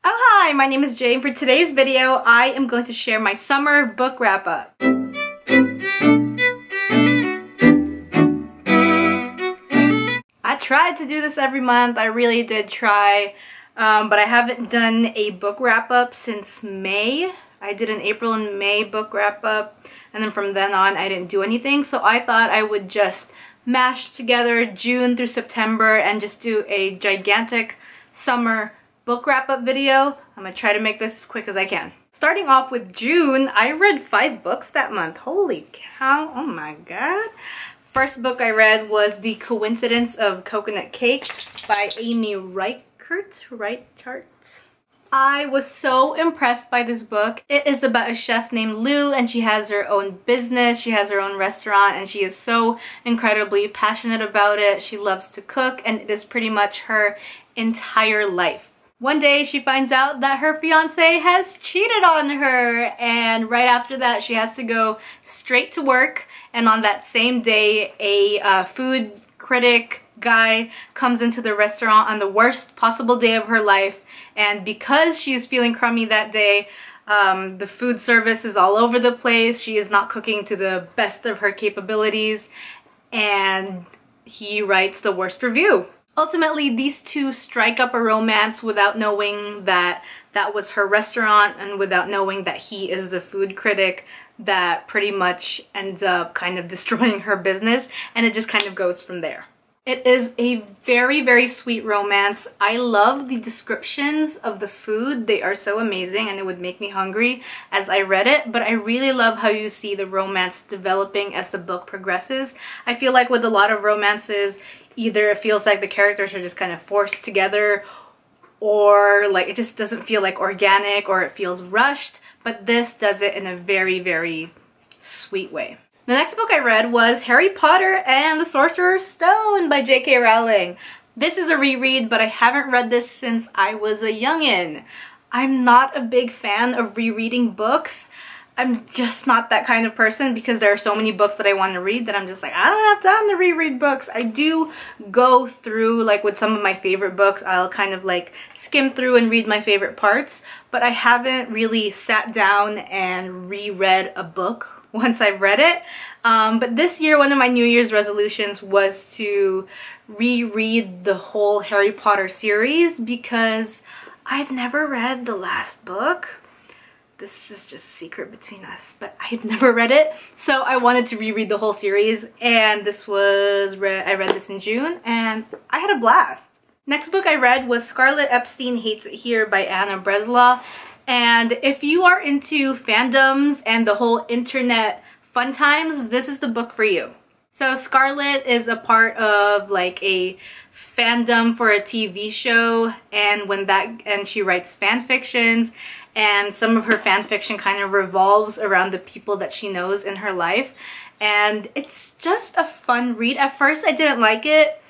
Oh hi, my name is Jay, and for today's video I am going to share my summer book wrap-up. I tried to do this every month, I really did try, but I haven't done a book wrap-up since May. I did an April and May book wrap-up, and then from then on I didn't do anything, so I thought I would just mash together June through September and just do a gigantic summer book wrap-up video. I'm gonna try to make this as quick as I can. Starting off with June, I read 5 books that month. Holy cow, oh my god. First book I read was The Coincidence of Coconut Cake by Amy Reichert. I was so impressed by this book. It is about a chef named Lou, and she has her own business, she has her own restaurant, and she is so incredibly passionate about it. She loves to cook, and it is pretty much her entire life. One day she finds out that her fiance has cheated on her, and right after that she has to go straight to work, and on that same day a food critic guy comes into the restaurant on the worst possible day of her life, and because she is feeling crummy that day, the food service is all over the place, she is not cooking to the best of her capabilities, and he writes the worst review. Ultimately, these two strike up a romance without knowing that that was her restaurant and without knowing that he is the food critic that pretty much ends up kind of destroying her business, and it just kind of goes from there. It is a very, very sweet romance. I love the descriptions of the food. They are so amazing, and it would make me hungry as I read it, but I really love how you see the romance developing as the book progresses. I feel like with a lot of romances, either it feels like the characters are just kind of forced together, or like it just doesn't feel like organic, or it feels rushed, but this does it in a very, very sweet way. The next book I read was Harry Potter and the Sorcerer's Stone by J.K. Rowling. This is a reread, but I haven't read this since I was a youngin'. I'm not a big fan of rereading books. I'm just not that kind of person because there are so many books that I want to read that I'm just like, I don't have time to reread books. I do go through, like with some of my favorite books, I'll kind of like skim through and read my favorite parts, but I haven't really sat down and reread a book once I've read it. But this year, one of my New Year's resolutions was to reread the whole Harry Potter series because I've never read the last book. This is just a secret between us, but I've never read it, so I wanted to reread the whole series, and this was I read this in June, and I had a blast. Next book I read was Scarlett Epstein Hates It Here by Anna Breslaw, and if you are into fandoms and the whole internet fun times, this is the book for you. So Scarlett is a part of like a fandom for a TV show, and she writes fan fictions, and some of her fan fiction kind of revolves around the people that she knows in her life, and it's just a fun read. At first I didn't like it,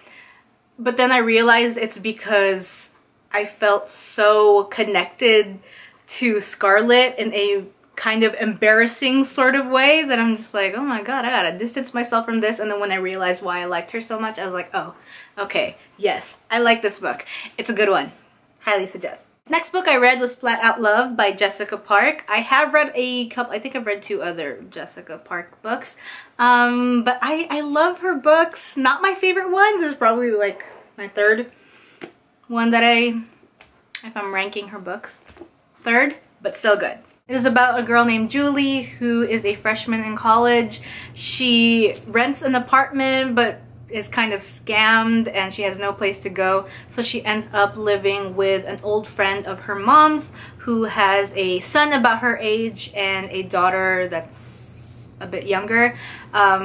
but then I realized it's because I felt so connected to Scarlett in a kind of embarrassing sort of way that I'm just like, oh my god, I gotta distance myself from this. And then when I realized why I liked her so much, I was like, oh, okay, yes, I like this book. It's a good one. Highly suggest. Next book I read was Flat Out Love by Jessica Park. I have read a couple, I think I've read 2 other Jessica Park books, but I love her books. Not my favorite one. This is probably like my 3rd one that if I'm ranking her books, 3rd, but still good. It is about a girl named Julie who is a freshman in college. She rents an apartment but is kind of scammed, and she has no place to go, so she ends up living with an old friend of her mom's who has a son about her age and a daughter that's a bit younger,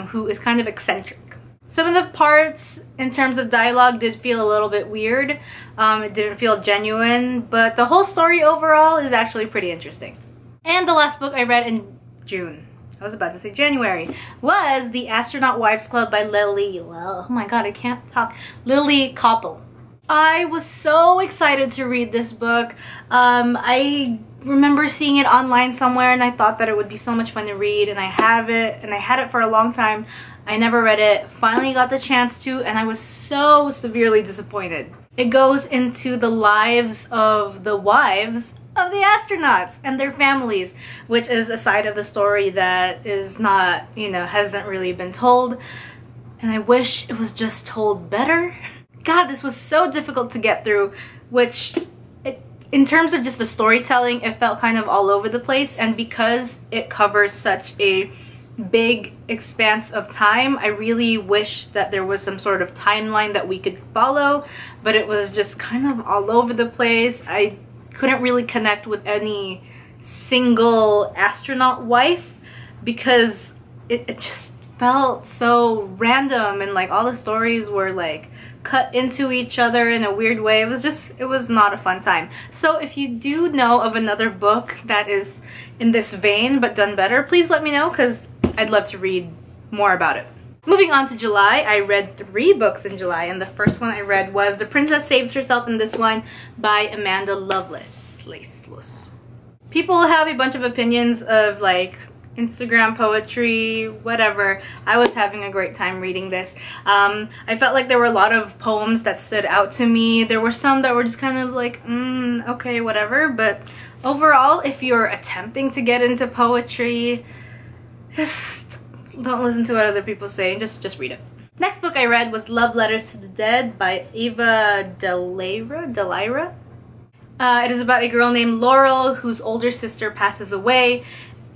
who is kind of eccentric. Some of the parts in terms of dialogue did feel a little bit weird. It didn't feel genuine, but the whole story overall is actually pretty interesting. And the last book I read in June, I was about to say January, was The Astronaut Wives Club by Lily Koppel. I was so excited to read this book. I remember seeing it online somewhere, and I thought that it would be so much fun to read, and I had it for a long time. I never read it, finally got the chance to, and I was so severely disappointed. It goes into the lives of the wives of the astronauts and their families, which is a side of the story that is not, you know, hasn't really been told. And I wish it was just told better. God, this was so difficult to get through, which in terms of just the storytelling, it felt kind of all over the place. And because it covers such a big expanse of time, I really wish that there was some sort of timeline that we could follow, but it was just kind of all over the place. I couldn't really connect with any single astronaut wife because it just felt so random, and like all the stories were like cut into each other in a weird way. It was not a fun time. So if you do know of another book that is in this vein but done better, please let me know, because I'd love to read more about it. Moving on to July, I read 3 books in July, and the first one I read was The Princess Saves Herself in This One by Amanda Lovelace. People have a bunch of opinions of like Instagram poetry, whatever. I was having a great time reading this. I felt like there were a lot of poems that stood out to me. There were some that were just kind of like, okay, whatever. But overall, if you're attempting to get into poetry, just don't listen to what other people say. Just read it. Next book I read was Love Letters to the Dead by Ava Delira. It is about a girl named Laurel whose older sister passes away,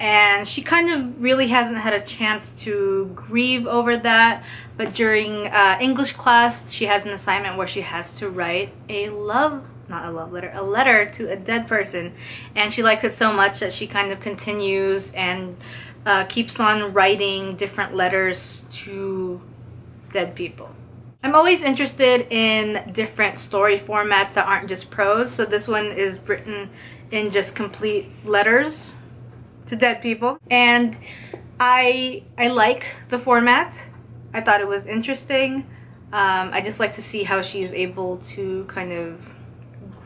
and she kind of really hasn't had a chance to grieve over that. But during English class, she has an assignment where she has to write a letter to a dead person, and she likes it so much that she kind of continues and keeps on writing different letters to dead people. I'm always interested in different story formats that aren't just prose, so this one is written in just complete letters to dead people, and I like the format. I thought it was interesting. I just like to see how she's able to kind of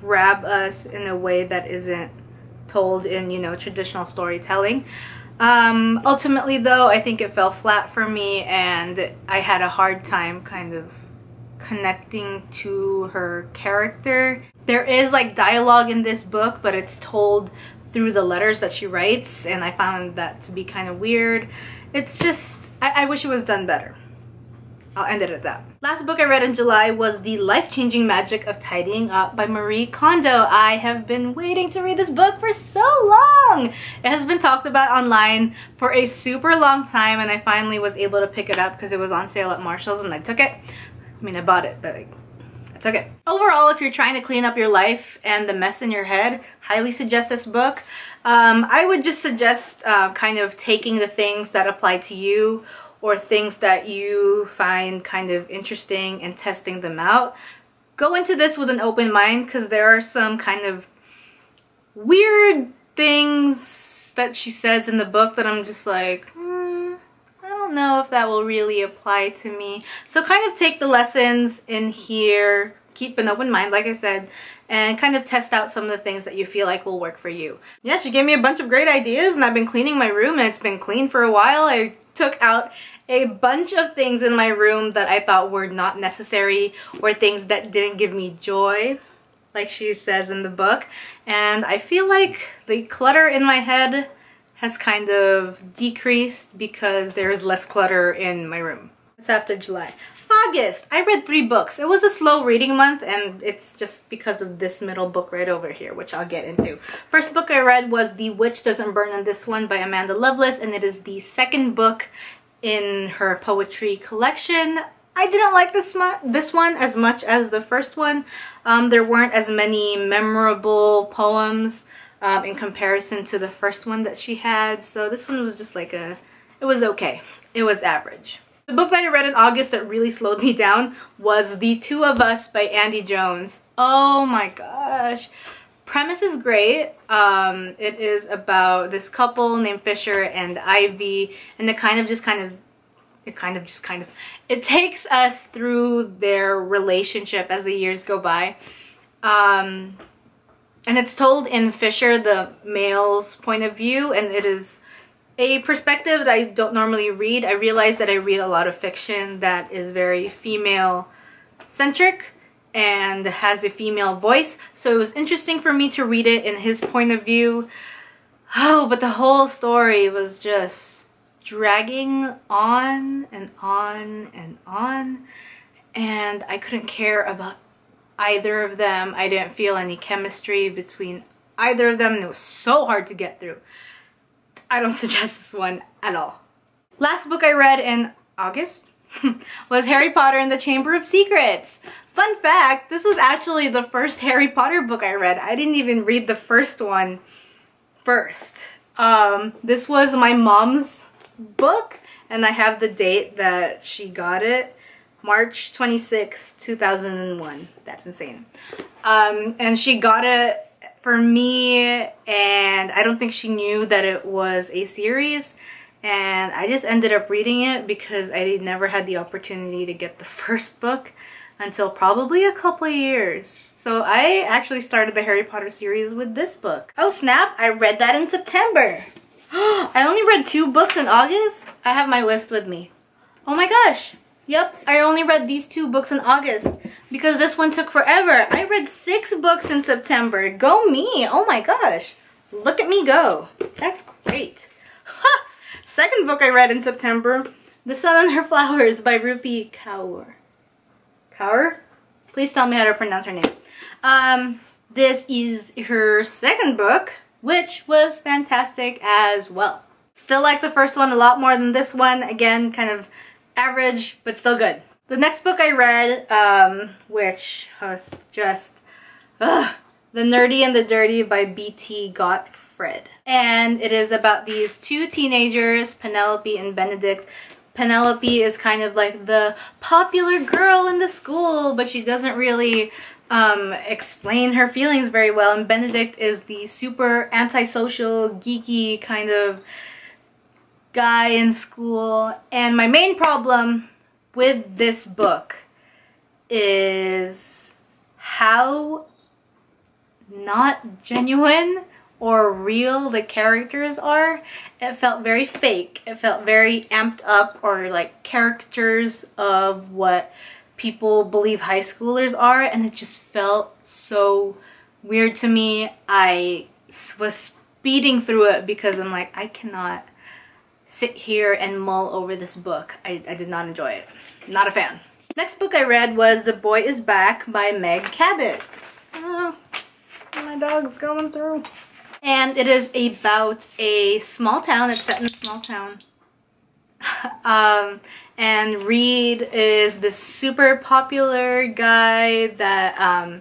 grab us in a way that isn't told in, you know, traditional storytelling. Ultimately though, I think it fell flat for me, and I had a hard time kind of connecting to her character. There is like dialogue in this book, but it's told through the letters that she writes, and I found that to be kind of weird. It's just, I wish it was done better. I'll end it at that. Last book I read in July was The Life-Changing Magic of Tidying Up by Marie Kondo. I have been waiting to read this book for so long! It has been talked about online for a super long time, and I finally was able to pick it up because it was on sale at Marshall's, and I took it. I mean, I bought it, but I took it. Overall, if you're trying to clean up your life and the mess in your head, highly suggest this book. I would just suggest kind of taking the things that apply to you or things that you find kind of interesting and testing them out. Go into this with an open mind, because there are some kind of weird things that she says in the book that I'm just like, I don't know if that will really apply to me. So kind of take the lessons in here, keep an open mind, like I said, and kind of test out some of the things that you feel like will work for you. Yeah, she gave me a bunch of great ideas, and I've been cleaning my room, and it's been clean for a while. I took out a bunch of things in my room that I thought were not necessary or things that didn't give me joy, like she says in the book. And I feel like the clutter in my head has kind of decreased because there's less clutter in my room. It's after July. August, I read 3 books. It was a slow reading month, and it's just because of this middle book right over here, which I'll get into. First book I read was The Witch Doesn't Burn in This One by Amanda Lovelace, and it is the second book in her poetry collection. I didn't like this one as much as the first one. There weren't as many memorable poems in comparison to the first one that she had, so this one was just like it was okay. It was average. The book that I read in August that really slowed me down was The Two of Us by Andy Jones. Oh my gosh. Premise is great. It is about this couple named Fisher and Ivy, and it takes us through their relationship as the years go by. And it's told in Fisher, the male's point of view, and it is a perspective that I don't normally read. I realize that I read a lot of fiction that is very female-centric, and has a female voice, so it was interesting for me to read it in his point of view. Oh, but the whole story was just dragging on and on and on, and I couldn't care about either of them. I didn't feel any chemistry between either of them, and it was so hard to get through. I don't suggest this one at all. Last book I read in August was Harry Potter and the Chamber of Secrets. Fun fact, this was actually the first Harry Potter book I read. I didn't even read the first one first. This was my mom's book, and I have the date that she got it. March 26, 2001. That's insane. And she got it for me, and I don't think she knew that it was a series, and I just ended up reading it because I never had the opportunity to get the first book until probably a couple of years. So I actually started the Harry Potter series with this book. Oh snap, I read that in September. I only read 2 books in August. I have my list with me. Oh my gosh. Yep, I only read these 2 books in August because this one took forever. I read 6 books in September. Go me. Oh my gosh. Look at me go. That's great. Second book I read in September, The Sun and Her Flowers by Rupi Kaur. Kaur? Please tell me how to pronounce her name. This is her second book, which was fantastic as well. Still like the first one a lot more than this one. Again, kind of average, but still good. The next book I read, which was just The Nerdy and the Dirty by B.T. Gottfried. And it is about these 2 teenagers, Penelope and Benedict. Penelope is kind of like the popular girl in the school, but she doesn't really explain her feelings very well. And Benedict is the super antisocial, geeky kind of guy in school. And my main problem with this book is how not genuine or real the characters are. It felt very fake. It felt very amped up, or like caricatures of what people believe high schoolers are, and it just felt so weird to me. I was speeding through it because I'm like, I cannot sit here and mull over this book. I did not enjoy it. Not a fan. Next book I read was The Boy Is Back by Meg Cabot. Oh, my dog's going through. And it is about a small town. It's set in a small town. And Reed is this super popular guy that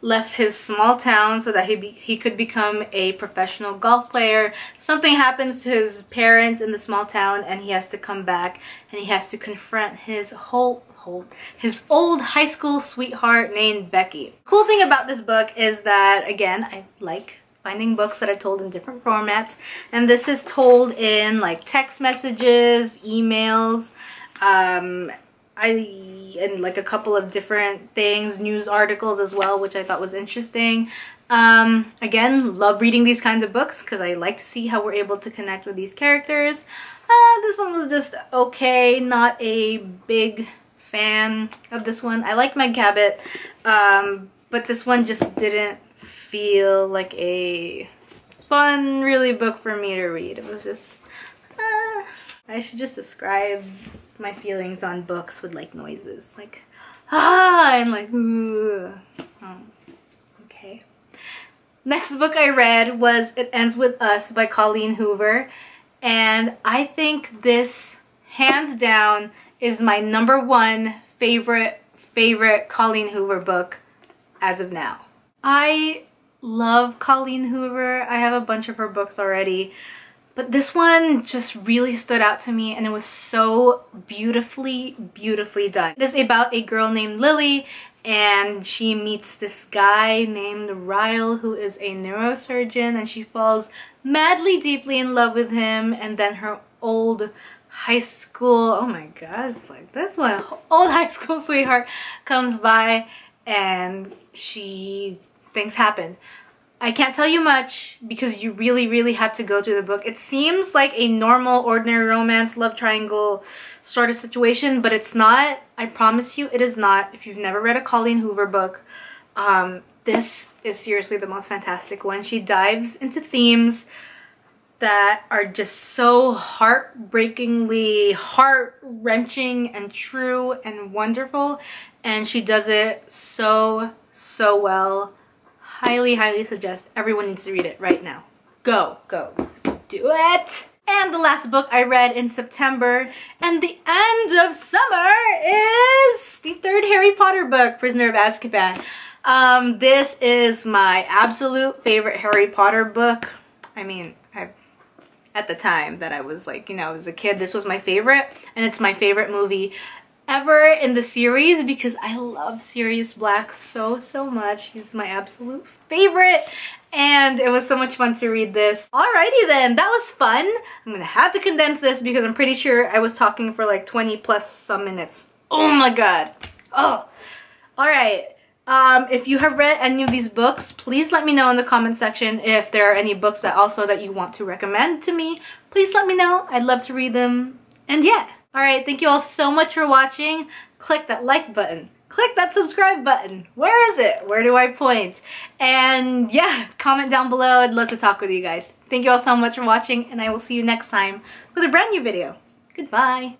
left his small town so that he could become a professional golf player. Something happens to his parents in the small town, and he has to come back, and he has to confront his his old high school sweetheart named Becky. Cool thing about this book is that, again, I like finding books that are told in different formats, and this is told in like text messages, emails, and like a couple of different things, news articles as well, which I thought was interesting. Again, love reading these kinds of books because I like to see how we're able to connect with these characters. This one was just okay, not a big fan of this one. I like Meg Cabot, but this one just didn't feel like a fun, really book for me to read. It was just, I should just describe my feelings on books with like noises, like and like ooh. Okay. Next book I read was It Ends With Us by Colleen Hoover, and I think this hands down is my #1 favorite Colleen Hoover book as of now. I love Colleen Hoover. I have a bunch of her books already, but this one just really stood out to me, and it was so beautifully done. It is about a girl named Lily, and she meets this guy named Ryle who is a neurosurgeon, and she falls madly deeply in love with him. And then her old high school, oh my god, it's like this one, old high school sweetheart comes by, and things happen. I can't tell you much because you really have to go through the book. It seems like a normal, ordinary romance, love triangle sort of situation, but it's not. I promise you it is not. If you've never read a Colleen Hoover book, this is seriously the most fantastic one. She dives into themes that are just so heartbreakingly heart-wrenching and true and wonderful, and she does it so well. Highly suggest. Everyone needs to read it right now. Go do it. And the last book I read in September and the end of summer is the third Harry Potter book, Prisoner of Azkaban. This is my absolute favorite Harry Potter book. I mean, at the time that I was like, you know, I was a kid, this was my favorite, and it's my favorite movie ever in the series because I love Sirius Black so much. He's my absolute favorite, and it was so much fun to read this. Alrighty then, that was fun. I'm gonna have to condense this because I'm pretty sure I was talking for like 20 plus some minutes. Oh my god. Oh, alright. If you have read any of these books, please let me know in the comment section. If there are any books that you want to recommend to me, please let me know. I'd love to read them. And yeah. Alright, thank you all so much for watching. Click that like button. Click that subscribe button. Where is it? Where do I point? And yeah, comment down below. I'd love to talk with you guys. Thank you all so much for watching, and I will see you next time with a brand new video. Goodbye.